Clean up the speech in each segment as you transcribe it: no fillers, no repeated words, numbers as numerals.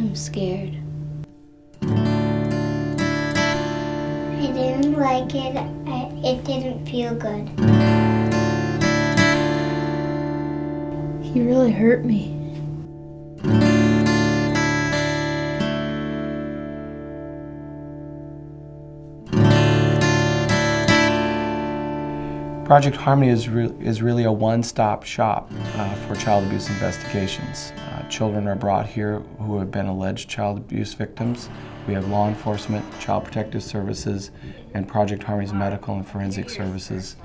I'm scared. I didn't like it. It didn't feel good. He really hurt me. Project Harmony is really a one-stop shop for child abuse investigations. Children are brought here who have been alleged child abuse victims. We have law enforcement, child protective services, and Project Harmony's medical and forensic services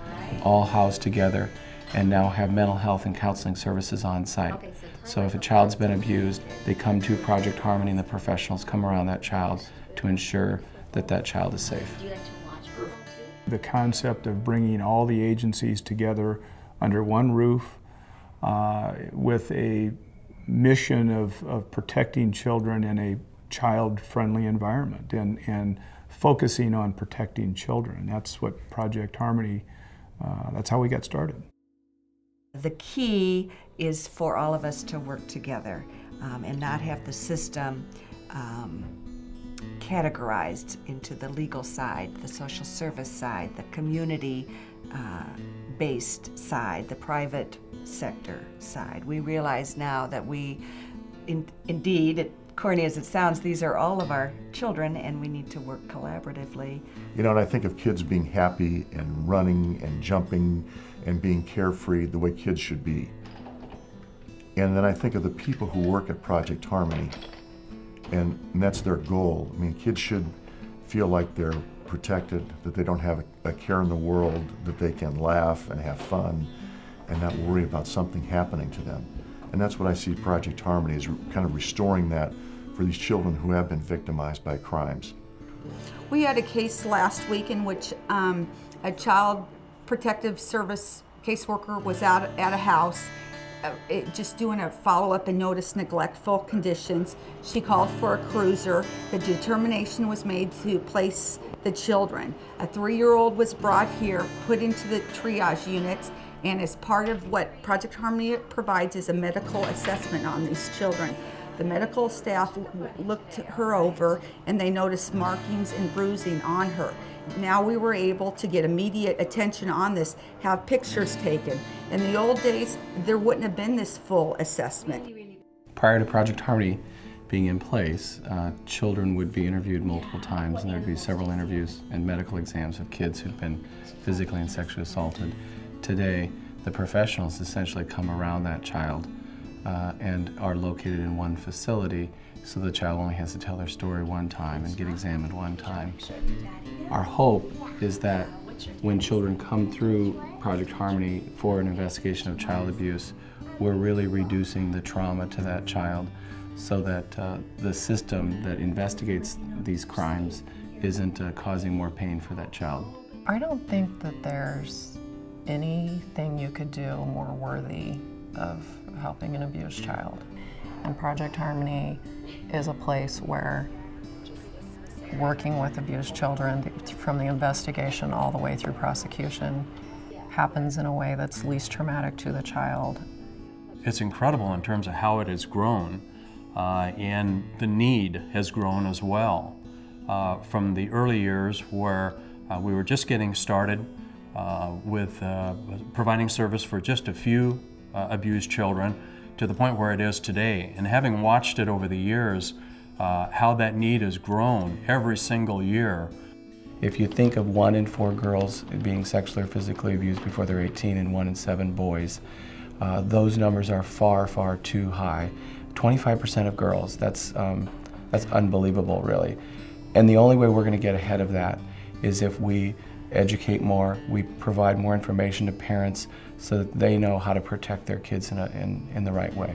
all housed together, and now have mental health and counseling services on site. So if a child's been abused, they come to Project Harmony and the professionals come around that child to ensure that that child is safe. The concept of bringing all the agencies together under one roof with a mission of protecting children in a child-friendly environment and focusing on protecting children. That's what Project Harmony, that's how we got started. The key is for all of us to work together and not have the system categorized into the legal side, the social service side, the community-based side, the private sector side. We realize now that indeed, corny as it sounds, these are all of our children and we need to work collaboratively. You know, and I think of kids being happy and running and jumping and being carefree the way kids should be. And then I think of the people who work at Project Harmony, and that's their goal. I mean, kids should feel like they're protected, that they don't have a care in the world, that they can laugh and have fun and not worry about something happening to them. And that's what I see Project Harmony is kind of restoring that for these children who have been victimized by crimes. We had a case last week in which a child protective service caseworker was out at a house just doing a follow-up and noticed neglectful conditions. She called for a cruiser. The determination was made to place the children. A 3-year-old was brought here, put into the triage units, and as part of what Project Harmony provides is a medical assessment on these children. The medical staff looked her over and they noticed markings and bruising on her. Now we were able to get immediate attention on this, have pictures taken. In the old days, there wouldn't have been this full assessment. Prior to Project Harmony being in place, children would be interviewed multiple times, and there would be several interviews and medical exams of kids who've been physically and sexually assaulted. Today, the professionals essentially come around that child and are located in one facility, so the child only has to tell their story one time and get examined one time. Our hope is that when children come through Project Harmony for an investigation of child abuse, we're really reducing the trauma to that child so that the system that investigates these crimes isn't causing more pain for that child. I don't think that there's anything you could do more worthy of helping an abused child. And Project Harmony is a place where working with abused children from the investigation all the way through prosecution happens in a way that's least traumatic to the child. It's incredible in terms of how it has grown, and the need has grown as well. From the early years where we were just getting started with providing service for just a few abused children to the point where it is today. And having watched it over the years, how that need has grown every single year. If you think of 1 in 4 girls being sexually or physically abused before they're 18 and 1 in 7 boys, those numbers are far, far too high. 25% of girls, that's unbelievable, really. And the only way we're going to get ahead of that is if we educate more, we provide more information to parents so that they know how to protect their kids in the right way.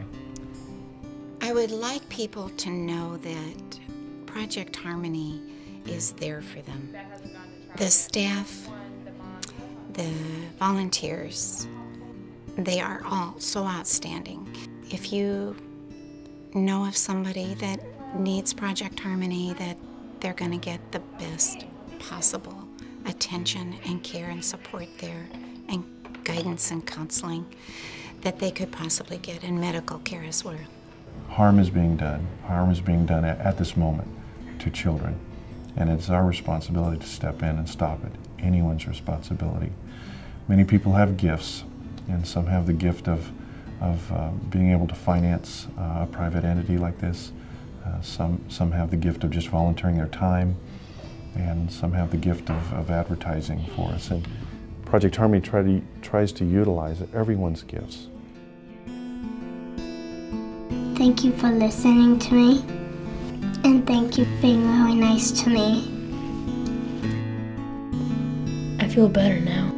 I would like people to know that Project Harmony is there for them. The staff, the volunteers, they are all so outstanding. If you know of somebody that needs Project Harmony, that they're going to get the best possible attention and care and support there, and guidance and counseling that they could possibly get, and medical care as well. harm is being done. Harm is being done at this moment to children. And it's our responsibility to step in and stop it. Anyone's responsibility. Many people have gifts, and some have the gift of being able to finance a private entity like this. Some have the gift of just volunteering their time, and some have the gift of advertising for us. And Project Harmony tries to utilize everyone's gifts. Thank you for listening to me, and thank you for being really nice to me. I feel better now.